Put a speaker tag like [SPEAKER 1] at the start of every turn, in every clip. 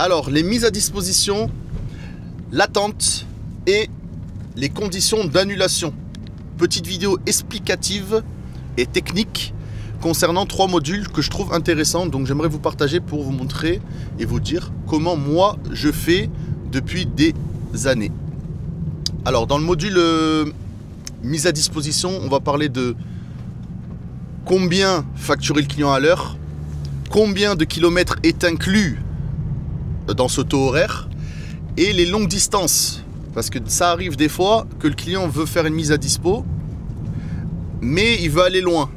[SPEAKER 1] Alors, les mises à disposition, l'attente et les conditions d'annulation. Petite vidéo explicative et technique concernant 3 modules que je trouve intéressants. Donc, j'aimerais vous partager pour vous montrer et vous dire comment moi je fais depuis des années. Alors, dans le module mise à disposition, on va parler de combien facturer le client à l'heure, combien de kilomètres est inclus dans ce taux horaire et les longues distances, parce que ça arrive des fois que le client veut faire une mise à dispo mais il veut aller loin.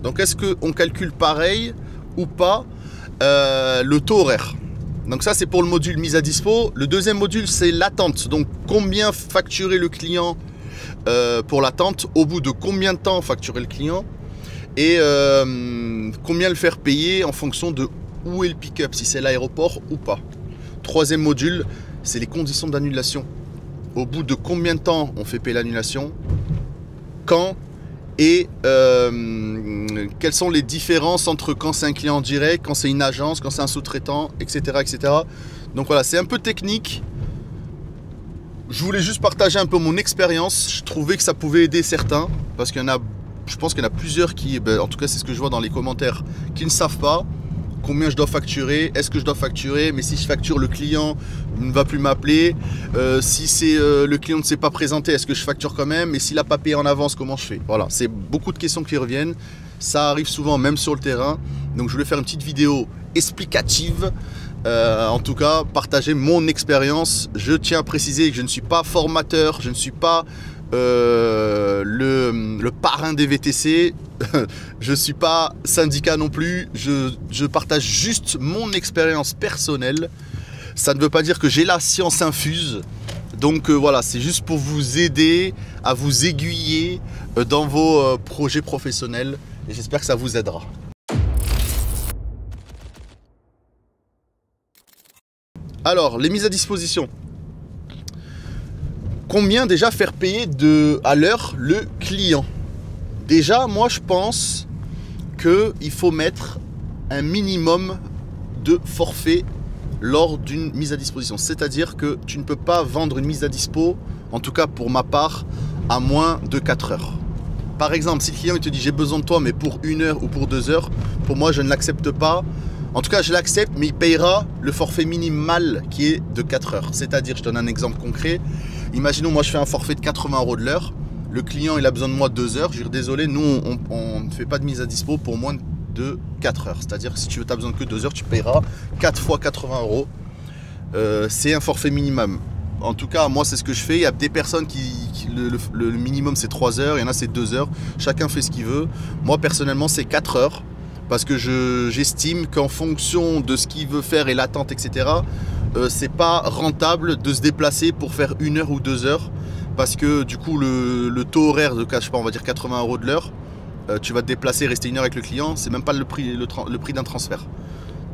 [SPEAKER 1] Donc est-ce qu'on calcule pareil ou pas le taux horaire? Donc ça c'est pour le module mise à dispo. Le deuxième module c'est l'attente, donc combien facturer le client pour l'attente, au bout de combien de temps facturer le client et combien le faire payer en fonction de où est le pick-up, si c'est l'aéroport ou pas. Troisième module, c'est les conditions d'annulation. Au bout de combien de temps on fait payer l'annulation, quand et quelles sont les différences entre quand c'est un client en direct, quand c'est une agence, quand c'est un sous-traitant, etc., etc. Donc voilà, c'est un peu technique. Je voulais juste partager un peu mon expérience. Je trouvais que ça pouvait aider certains parce qu'il y en a, je pense qu'il y en a plusieurs qui, en tout cas c'est ce que je vois dans les commentaires, qui ne savent pas combien je dois facturer, est-ce que je dois facturer, mais si je facture, le client ne va plus m'appeler. Si c'est le client ne s'est pas présenté, est-ce que je facture quand même? Et s'il n'a pas payé en avance, comment je fais? Voilà, c'est beaucoup de questions qui reviennent. Ça arrive souvent, même sur le terrain. Donc je voulais faire une petite vidéo explicative. En tout cas, partager mon expérience. Je tiens à préciser que je ne suis pas formateur, je ne suis pas le parrain des VTC. Je ne suis pas syndicat non plus, je partage juste mon expérience personnelle. Ça ne veut pas dire que j'ai la science infuse. Donc voilà, c'est juste pour vous aider, à vous aiguiller dans vos projets professionnels. Et j'espère que ça vous aidera. Alors, les mises à disposition. Combien déjà faire payer à l'heure le client? Déjà, moi je pense qu'il faut mettre un minimum de forfait lors d'une mise à disposition. C'est-à-dire que tu ne peux pas vendre une mise à dispo, en tout cas pour ma part, à moins de 4 heures. Par exemple, si le client il te dit j'ai besoin de toi mais pour 1 heure ou pour 2 heures, pour moi je ne l'accepte pas. En tout cas je l'accepte mais il payera le forfait minimal qui est de 4 heures. C'est-à-dire, je donne un exemple concret. Imaginons moi je fais un forfait de 80 € de l'heure. Le client il a besoin de moi 2 heures. Je lui dis désolé, nous on ne fait pas de mise à dispo pour moins de 4 heures. C'est-à-dire que si tu as besoin que 2 heures, tu paieras 4 fois 80 €. C'est un forfait minimum. En tout cas, moi c'est ce que je fais. Il y a des personnes le minimum c'est 3 heures, il y en a c'est 2 heures. Chacun fait ce qu'il veut. Moi personnellement c'est 4 heures. Parce que j'estime qu'en fonction de ce qu'il veut faire et l'attente, etc., c'est pas rentable de se déplacer pour faire 1 heure ou 2 heures. Parce que du coup, le taux horaire de, je sais pas, on va dire 80 € de l'heure, tu vas te déplacer, rester 1 heure avec le client, c'est même pas le prix d'un transfert.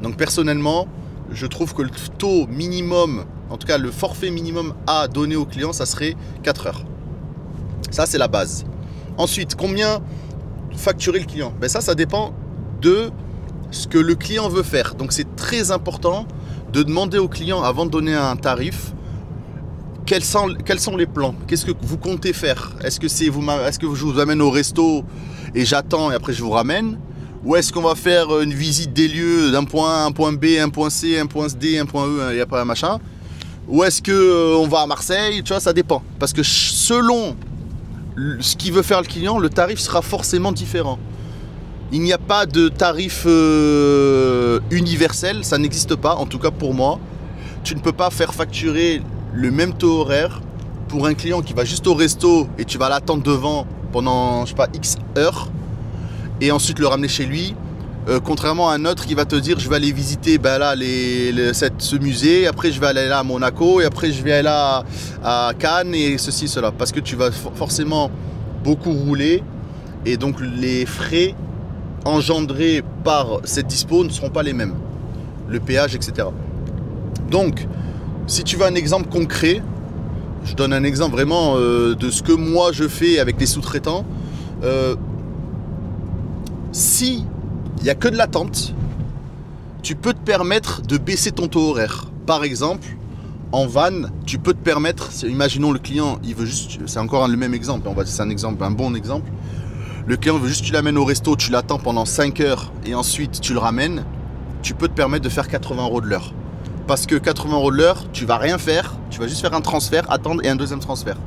[SPEAKER 1] Donc personnellement, je trouve que le taux minimum, en tout cas le forfait minimum à donner au client, ça serait 4 heures. Ça, c'est la base. Ensuite, combien facturer le client? Ça dépend de ce que le client veut faire. Donc c'est très important de demander au client avant de donner un tarif quels sont les plans, qu'est-ce que vous comptez faire. Est-ce que je vous amène au resto et j'attends et après je vous ramène, ou est-ce qu'on va faire une visite des lieux d'un point A, un point B, un point C, un point D, un point E et après un machin, ou est-ce que on va à Marseille? Tu vois, ça dépend parce que selon ce qu'il veut faire le client, le tarif sera forcément différent. Il n'y a pas de tarif universel, ça n'existe pas, en tout cas pour moi. Tu ne peux pas faire facturer le même taux horaire pour un client qui va juste au resto et tu vas l'attendre devant pendant, je sais pas, X heures et ensuite le ramener chez lui. Contrairement à un autre qui va te dire je vais aller visiter là, ce musée, après je vais aller là à Monaco et après je vais aller là à Cannes et ceci, cela. Parce que tu vas forcément beaucoup rouler et donc les frais engendrés par cette dispo ne seront pas les mêmes, le péage, etc. Donc si tu veux un exemple concret, je donne un exemple vraiment de ce que moi je fais avec les sous-traitants. Si il n'y a que de l'attente, tu peux te permettre de baisser ton taux horaire. par exemple, en van, tu peux te permettre, imaginons le client, il veut juste, c'est encore le même exemple, c'est un exemple, un bon exemple. Le client veut juste que tu l'amènes au resto, tu l'attends pendant 5 heures et ensuite tu le ramènes. Tu peux te permettre de faire 80 € de l'heure. Parce que 80 € de l'heure, tu vas rien faire, tu vas juste faire un transfert, attendre et un deuxième transfert.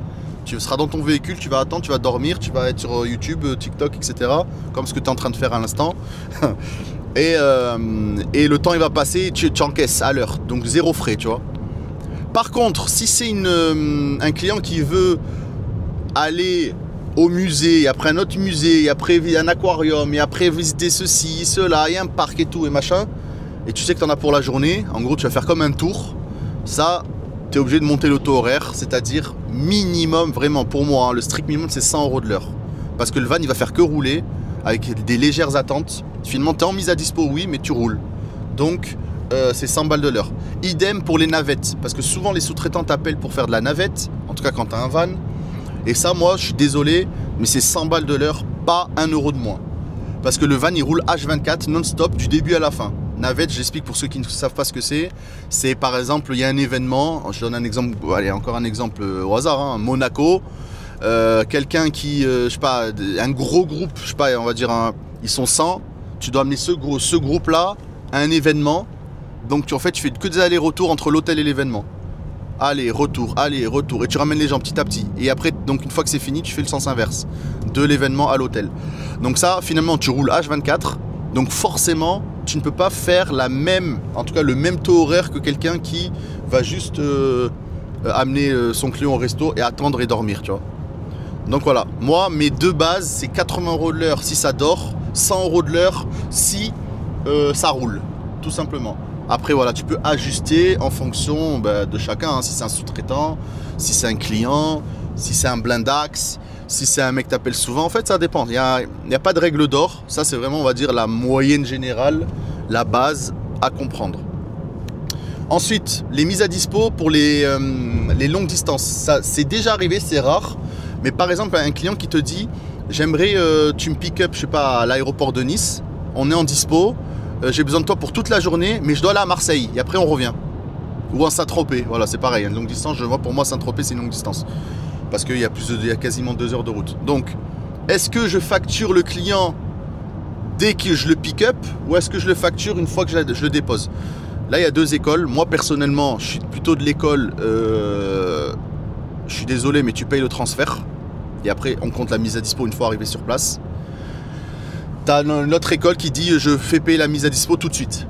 [SPEAKER 1] Tu seras dans ton véhicule, tu vas attendre, tu vas dormir, tu vas être sur YouTube, TikTok, etc. Comme ce que tu es en train de faire à l'instant. et le temps il va passer, tu encaisses à l'heure. Donc zéro frais, tu vois. Par contre, si c'est un client qui veut aller au musée, et après un autre musée, et après un aquarium, et après visiter ceci, cela, et un parc et tout, et machin, et tu sais que tu en as pour la journée, en gros tu vas faire comme un tour, ça, tu es obligé de monter le taux horaire, c'est-à-dire minimum, vraiment pour moi, hein, le strict minimum c'est 100 € de l'heure. Parce que le van il va faire que rouler, avec des légères attentes. Finalement tu es en mise à dispo, oui, mais tu roules. Donc c'est 100 balles de l'heure. Idem pour les navettes, parce que souvent les sous-traitants t'appellent pour faire de la navette, en tout cas quand tu as un van. Et ça, moi, je suis désolé, mais c'est 100 balles de l'heure, pas 1 € de moins. Parce que le van, il roule H24 non-stop du début à la fin. Navette, j'explique pour ceux qui ne savent pas ce que c'est. C'est par exemple, il y a un événement, je donne un exemple, allez, encore un exemple au hasard, hein, Monaco. Quelqu'un qui, je sais pas, un gros groupe, je sais pas, on va dire, ils sont 100. Tu dois amener ce groupe-là à un événement. Donc, en fait, tu fais que des allers-retours entre l'hôtel et l'événement. Aller, retour, et tu ramènes les gens petit à petit. Et après, donc une fois que c'est fini, tu fais le sens inverse de l'événement à l'hôtel. Donc ça, finalement, tu roules H24. Donc forcément, tu ne peux pas faire en tout cas le même taux horaire que quelqu'un qui va juste amener son client au resto et attendre et dormir, tu vois. Donc voilà, moi, mes deux bases, c'est 80 € de l'heure si ça dort, 100 € de l'heure si ça roule, tout simplement. Après, voilà, tu peux ajuster en fonction de chacun, hein, si c'est un sous-traitant, si c'est un client, si c'est un blindax, si c'est un mec que t'appelles souvent. En fait, ça dépend. Il n'y a pas de règle d'or. Ça, c'est vraiment, on va dire, la moyenne générale, la base à comprendre. Ensuite, les mises à dispo pour les longues distances. Ça, c'est déjà arrivé, c'est rare. Mais par exemple, un client qui te dit, j'aimerais, tu me pick up, je sais pas, à l'aéroport de Nice. On est en dispo. J'ai besoin de toi pour toute la journée, mais je dois aller à Marseille et après on revient. Ou à Saint-Tropez, voilà, c'est pareil, une longue distance, je vois, pour moi Saint-Tropez c'est une longue distance. Parce qu'il y a quasiment 2 heures de route. Donc, est-ce que je facture le client dès que je le pick-up ou est-ce que je le facture une fois que je le dépose? Là, il y a deux écoles. Moi, personnellement, je suis plutôt de l'école, je suis désolé, mais tu payes le transfert. Et après, on compte la mise à dispo une fois arrivé sur place. Tu as une autre école qui dit je fais payer la mise à dispo tout de suite.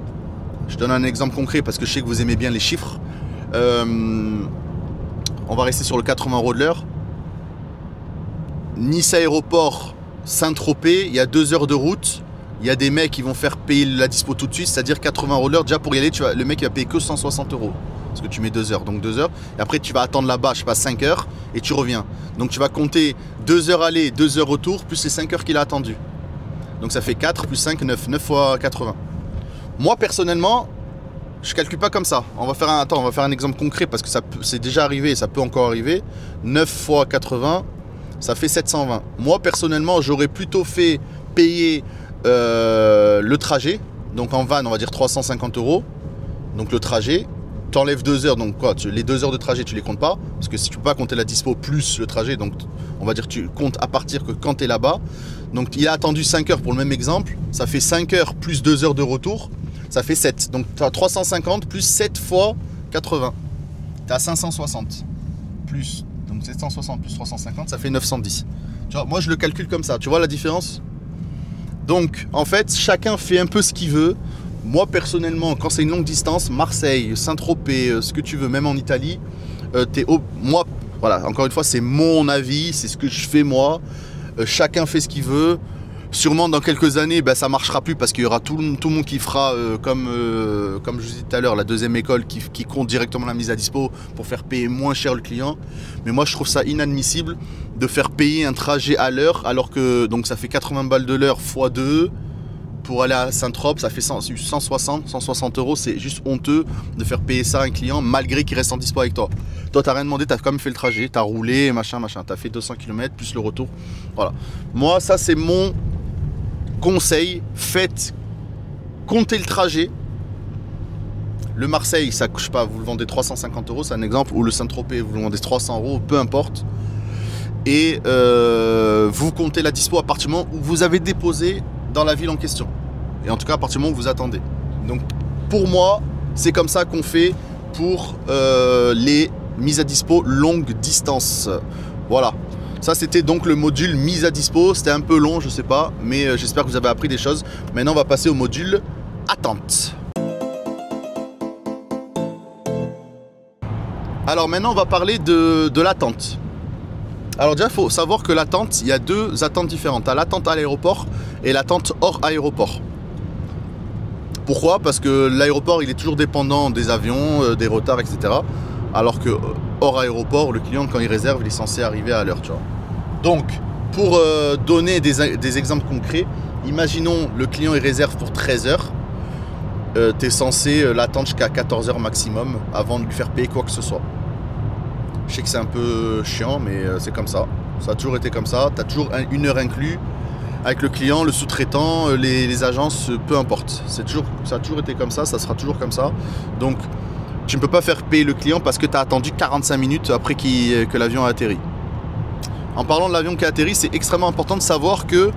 [SPEAKER 1] Je donne un exemple concret parce que je sais que vous aimez bien les chiffres. On va rester sur le 80 € de l'heure. Nice Aéroport, Saint-Tropez, il y a 2 heures de route. Il y a des mecs qui vont faire payer la dispo tout de suite, c'est-à-dire 80 € de l'heure. Déjà pour y aller, le mec il va payer que 160 €. Parce que tu mets 2 heures, donc 2 heures. Et après tu vas attendre là-bas, je sais pas, 5 heures et tu reviens. Donc tu vas compter 2 heures aller, 2 heures retour, plus les 5 heures qu'il a attendu. Donc ça fait 4 plus 5, 9. 9 fois 80. Moi personnellement, je calcule pas comme ça. On va faire un exemple concret parce que c'est déjà arrivé et ça peut encore arriver. 9 fois 80, ça fait 720. Moi personnellement, j'aurais plutôt fait payer le trajet. Donc en van, on va dire 350 €. Donc le trajet, tu enlèves 2 heures. Donc quoi, les 2 heures de trajet, tu les comptes pas. Parce que si tu peux pas compter la dispo plus le trajet, donc on va dire tu comptes à partir que quand tu es là-bas. Donc il a attendu 5 heures pour le même exemple. Ça fait 5 heures plus 2 heures de retour. Ça fait 7. Donc tu as 350 plus 7 fois 80. Tu as 560. Plus. Donc 760 plus 350, ça fait 910. Tu vois, moi je le calcule comme ça. Tu vois la différence? Donc en fait, chacun fait un peu ce qu'il veut. Moi personnellement, quand c'est une longue distance, Marseille, Saint-Tropez, ce que tu veux, même en Italie, moi, voilà, encore une fois, c'est mon avis, c'est ce que je fais moi. Chacun fait ce qu'il veut. Sûrement dans quelques années, ça marchera plus parce qu'il y aura tout le monde qui fera comme je vous disais tout à l'heure, la deuxième école qui compte directement la mise à dispo pour faire payer moins cher le client. Mais moi je trouve ça inadmissible de faire payer un trajet à l'heure alors que donc ça fait 80 balles de l'heure x 2 pour aller à Saint-Tropez, ça fait 160 €. C'est juste honteux de faire payer ça à un client malgré qu'il reste en dispo avec toi. Toi, t'as rien demandé, t'as quand même fait le trajet, t'as roulé, machin. T'as fait 200 km plus le retour. Voilà. Moi, ça, c'est mon conseil. Comptez le trajet. Le Marseille, ça couche pas, vous le vendez 350 €, c'est un exemple, ou le Saint-Tropez, vous le vendez 300 €, peu importe. Et vous comptez la dispo à partir du moment où vous avez déposé dans la ville en question. Et en tout cas, à partir du moment où vous attendez. Donc, pour moi, c'est comme ça qu'on fait pour les mises à dispo longue distance. Voilà. Ça, c'était donc le module mise à dispo. C'était un peu long, je sais pas, mais j'espère que vous avez appris des choses. Maintenant, on va passer au module attente. Alors maintenant, on va parler de l'attente. Alors déjà, il faut savoir que l'attente, il y a deux attentes différentes. Tu as l'attente à l'aéroport et l'attente hors aéroport. Pourquoi? Parce que l'aéroport, il est toujours dépendant des avions, des retards, etc. Alors que hors aéroport, le client, quand il réserve, il est censé arriver à l'heure, tu vois. Donc, pour donner des exemples concrets, imaginons le client, il réserve pour 13 h. Tu es censé l'attendre jusqu'à 14 h maximum avant de lui faire payer quoi que ce soit. Je sais que c'est un peu chiant, mais c'est comme ça. Ça a toujours été comme ça. Tu as toujours une heure inclus avec le client, le sous-traitant, les agences, peu importe. Ça a toujours été comme ça, ça sera toujours comme ça. Donc, tu ne peux pas faire payer le client parce que tu as attendu 45 minutes après que l'avion a atterri. En parlant de l'avion qui a atterri, c'est extrêmement important de savoir que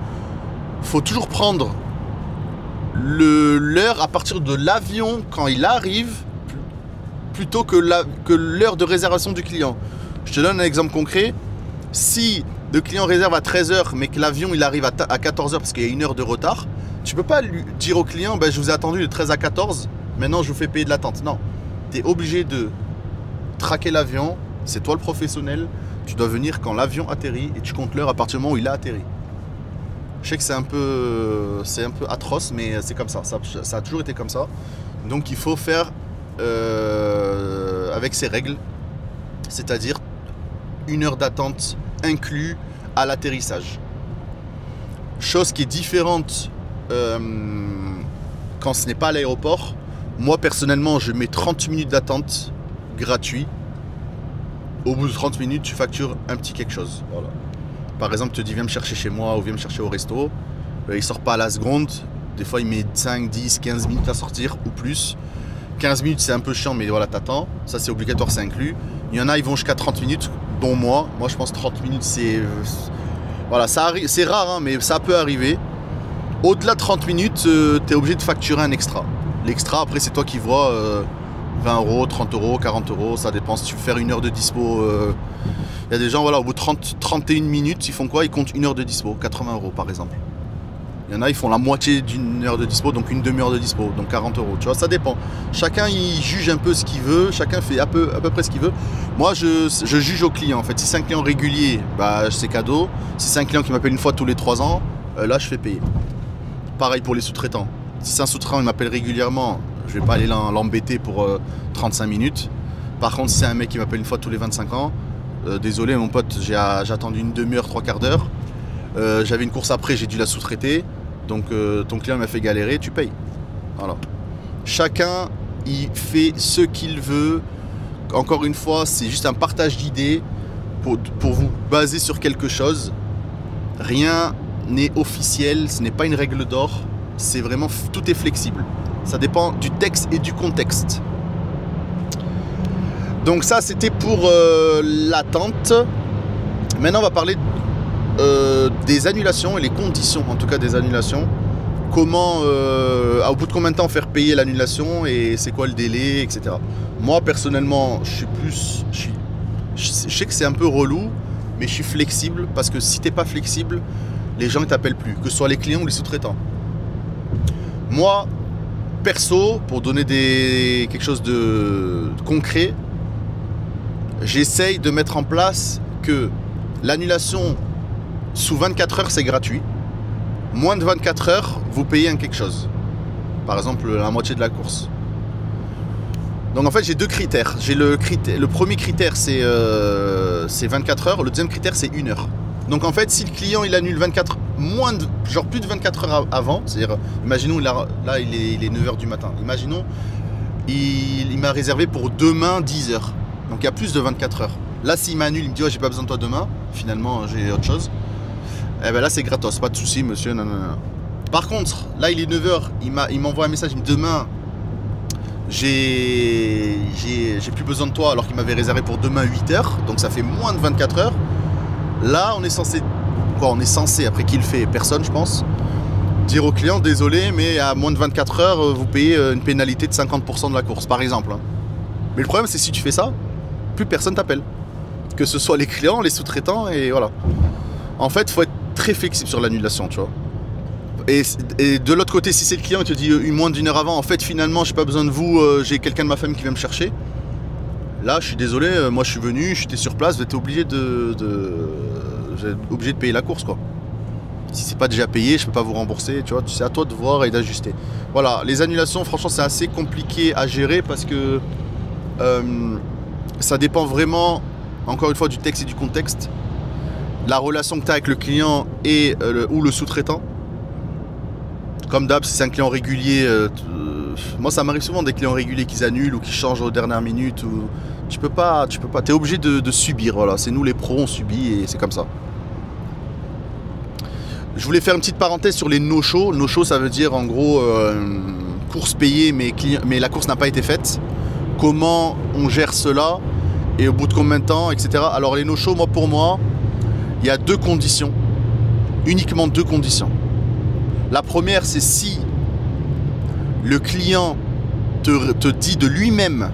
[SPEAKER 1] faut toujours prendre l'heure à partir de l'avion quand il arrive plutôt que l'heure de réservation du client. Je te donne un exemple concret. Si le client réserve à 13 h mais que l'avion il arrive à 14 h parce qu'il y a une heure de retard, tu peux pas lui dire au client ben, je vous ai attendu de 13 à 14, maintenant je vous fais payer de l'attente. Non, tu es obligé de traquer l'avion, c'est toi le professionnel, tu dois venir quand l'avion atterrit et tu comptes l'heure à partir du moment où il a atterri. Je sais que c'est un peu atroce, mais c'est comme ça. Ça a toujours été comme ça. Donc il faut faire avec ses règles, c'est-à-dire une heure d'attente inclus à l'atterrissage. Chose qui est différente quand ce n'est pas à l'aéroport. Moi personnellement, je mets 30 minutes d'attente gratuit. Au bout de 30 minutes, tu factures un petit quelque chose. Voilà. Par exemple, tu te dis viens me chercher chez moi ou viens me chercher au resto. Il sort pas à la seconde. Des fois, il met 5, 10, 15 minutes à sortir ou plus. 15 minutes, c'est un peu chiant, mais voilà, t'attends. Ça, c'est obligatoire, c'est inclus. Il y en a, ils vont jusqu'à 30 minutes, dont moi. Moi, je pense 30 minutes, c'est... Voilà, ça arrive, c'est rare, hein, mais ça peut arriver. Au-delà de 30 minutes, tu es obligé de facturer un extra. L'extra, après, c'est toi qui vois 20 €, 30 €, 40 €. Ça dépend si tu veux faire une heure de dispo. Il y a des gens, voilà, au bout de 31 minutes, ils font quoi? Ils comptent une heure de dispo, 80 € par exemple. Il y en a, ils font la moitié d'une heure de dispo, donc une demi-heure de dispo, donc 40 €. Tu vois, ça dépend. Chacun, il juge un peu ce qu'il veut, chacun fait à peu près ce qu'il veut. Moi, je juge au client, en fait. Si c'est un client régulier, bah, c'est cadeau. Si c'est un client qui m'appelle une fois tous les 3 ans, là, je fais payer. Pareil pour les sous-traitants. Si c'est un sous-traitant, il m'appelle régulièrement, je vais pas aller l'embêter pour 35 minutes. Par contre, si c'est un mec qui m'appelle une fois tous les 25 ans, désolé mon pote, j'ai attendu une demi-heure, 3/4 d'heure. J'avais une course après, j'ai dû la sous-traiter. Donc ton client m'a fait galérer, tu payes. Voilà. Chacun, il fait ce qu'il veut. Encore une fois, c'est juste un partage d'idées pour vous baser sur quelque chose. Rien n'est officiel, ce n'est pas une règle d'or. C'est vraiment, tout est flexible. Ça dépend du texte et du contexte. Donc ça, c'était pour l'attente. Maintenant, on va parler des annulations et les conditions, en tout cas des annulations. Comment, au bout de combien de temps faire payer l'annulation et c'est quoi le délai, etc. Moi, personnellement, je sais que c'est un peu relou, mais je suis flexible parce que si t'es pas flexible, les gens ne t'appellent plus, que ce soit les clients ou les sous-traitants. Moi, perso, pour donner quelque chose de concret, j'essaye de mettre en place que l'annulation sous 24 heures, c'est gratuit. Moins de 24 heures, vous payez quelque chose. Par exemple, la moitié de la course. Donc en fait, j'ai deux critères. Le premier critère, c'est 24 heures. Le deuxième critère, c'est 1 heure. Donc en fait, si le client il annule plus de 24 heures avant, c'est-à-dire, imaginons, là il est 9 h du matin. Imaginons, il m'a réservé pour demain 10 h. Donc il y a plus de 24 heures. Là, s'il m'annule, il me dit ouais, j'ai pas besoin de toi demain, finalement j'ai autre chose. Eh ben là, c'est gratos, pas de souci, monsieur. Non. Par contre, là il est 9 h, il m'envoie un message, il me dit demain j'ai plus besoin de toi alors qu'il m'avait réservé pour demain 8 heures, donc ça fait moins de 24 heures. Là, on est censé, on est censé, après qui le fait, personne je pense, dire au client, désolé, mais à moins de 24 heures, vous payez une pénalité de 50% de la course, par exemple. Mais le problème, c'est si tu fais ça, plus personne t'appelle. Que ce soit les clients, les sous-traitants, et voilà. En fait, il faut être très flexible sur l'annulation, tu vois. Et de l'autre côté, si c'est le client qui te dit moins d'une heure avant, en fait, finalement, j'ai pas besoin de vous, j'ai quelqu'un de ma famille qui vient me chercher. Là, je suis désolé, moi je suis venu, j'étais sur place, vous êtes obligé de payer la course, quoi. Si c'est pas déjà payé, je peux pas vous rembourser, tu vois, c'est à toi de voir et d'ajuster. Voilà, les annulations, franchement, c'est assez compliqué à gérer parce que ça dépend vraiment, encore une fois, du texte et du contexte. La relation que tu as avec le client et ou le sous-traitant. Comme d'hab, si c'est un client régulier, moi ça m'arrive souvent des clients réguliers qui annulent ou qui changent aux dernières minutes. Ou... Tu peux pas, t'es obligé de subir, voilà. C'est nous les pros, on subit et c'est comme ça. Je voulais faire une petite parenthèse sur les no-show. No-show, ça veut dire en gros course payée mais la course n'a pas été faite. Comment on gère cela et au bout de combien de temps, etc. Alors les no-show, pour moi, il y a deux conditions, uniquement deux conditions. La première, c'est si le client te dit de lui-même,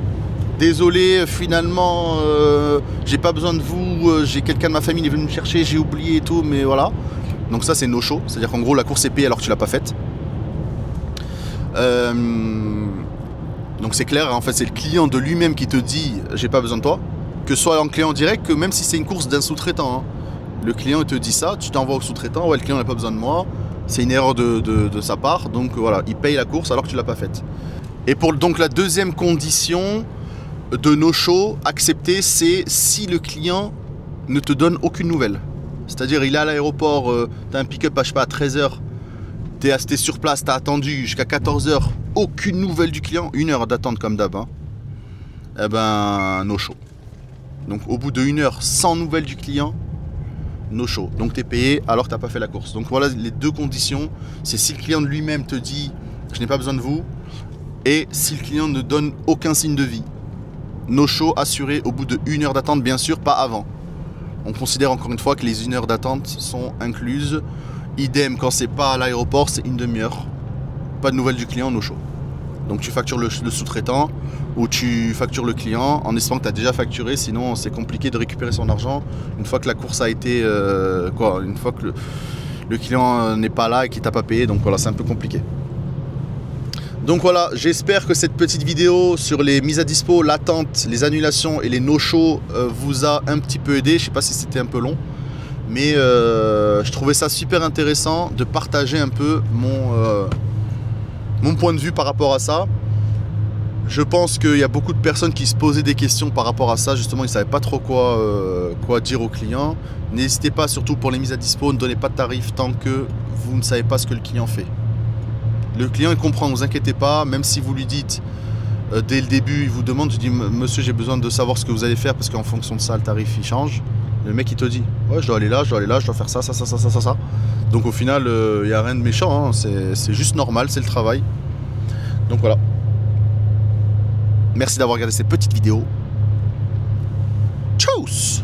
[SPEAKER 1] désolé, finalement, j'ai pas besoin de vous, j'ai quelqu'un de ma famille qui est venu me chercher, j'ai oublié et tout, mais voilà. Donc ça, c'est no show, c'est-à-dire qu'en gros, la course est payée alors que tu l'as pas faite. Donc c'est clair, en fait, c'est le client de lui-même qui te dit, j'ai pas besoin de toi, que ce soit en client direct, que même si c'est une course d'un sous-traitant, hein. Le client te dit ça, tu t'envoies au sous-traitant, ouais, le client n'a pas besoin de moi. C'est une erreur de sa part, donc voilà, il paye la course alors que tu ne l'as pas faite. Et pour donc la deuxième condition de no-show acceptée, c'est si le client ne te donne aucune nouvelle. C'est-à-dire, il est à l'aéroport, tu as un pick-up à, je sais pas, à 13h, tu es sur place, tu as attendu jusqu'à 14h, aucune nouvelle du client, 1 heure d'attente comme d'hab, hein. Eh ben, no-show. Donc au bout de 1 heure sans nouvelles du client, no show. Donc tu es payé alors que tu n'as pas fait la course. Donc voilà les deux conditions. C'est si le client lui-même te dit je n'ai pas besoin de vous et si le client ne donne aucun signe de vie. No show assuré au bout de 1 heure d'attente, bien sûr, pas avant. On considère encore une fois que les 1 heure d'attente sont incluses. Idem quand c'est pas à l'aéroport, c'est une demi-heure. Pas de nouvelles du client, no show. Donc tu factures le sous-traitant ou tu factures le client en espérant que tu as déjà facturé, sinon c'est compliqué de récupérer son argent une fois que la course a été une fois que le client n'est pas là et qu'il t'a pas payé, donc voilà, c'est un peu compliqué. Donc voilà, j'espère que cette petite vidéo sur les mises à dispo, l'attente, les annulations et les no-show vous a un petit peu aidé. Je sais pas si c'était un peu long, mais je trouvais ça super intéressant de partager un peu mon point de vue par rapport à ça. Je pense qu'il y a beaucoup de personnes qui se posaient des questions par rapport à ça. Justement, ils ne savaient pas trop quoi dire aux clients. N'hésitez pas, surtout pour les mises à dispo, ne donnez pas de tarif tant que vous ne savez pas ce que le client fait. Le client, il comprend, ne vous inquiétez pas. Même si vous lui dites, dès le début, il vous demande, je dis, monsieur, j'ai besoin de savoir ce que vous allez faire parce qu'en fonction de ça, le tarif, il change. Le mec, il te dit, ouais, je dois aller là, je dois faire ça. Donc au final, il n'y a rien de méchant, hein. C'est juste normal, c'est le travail. Donc voilà. Merci d'avoir regardé cette petite vidéo. Tchuss!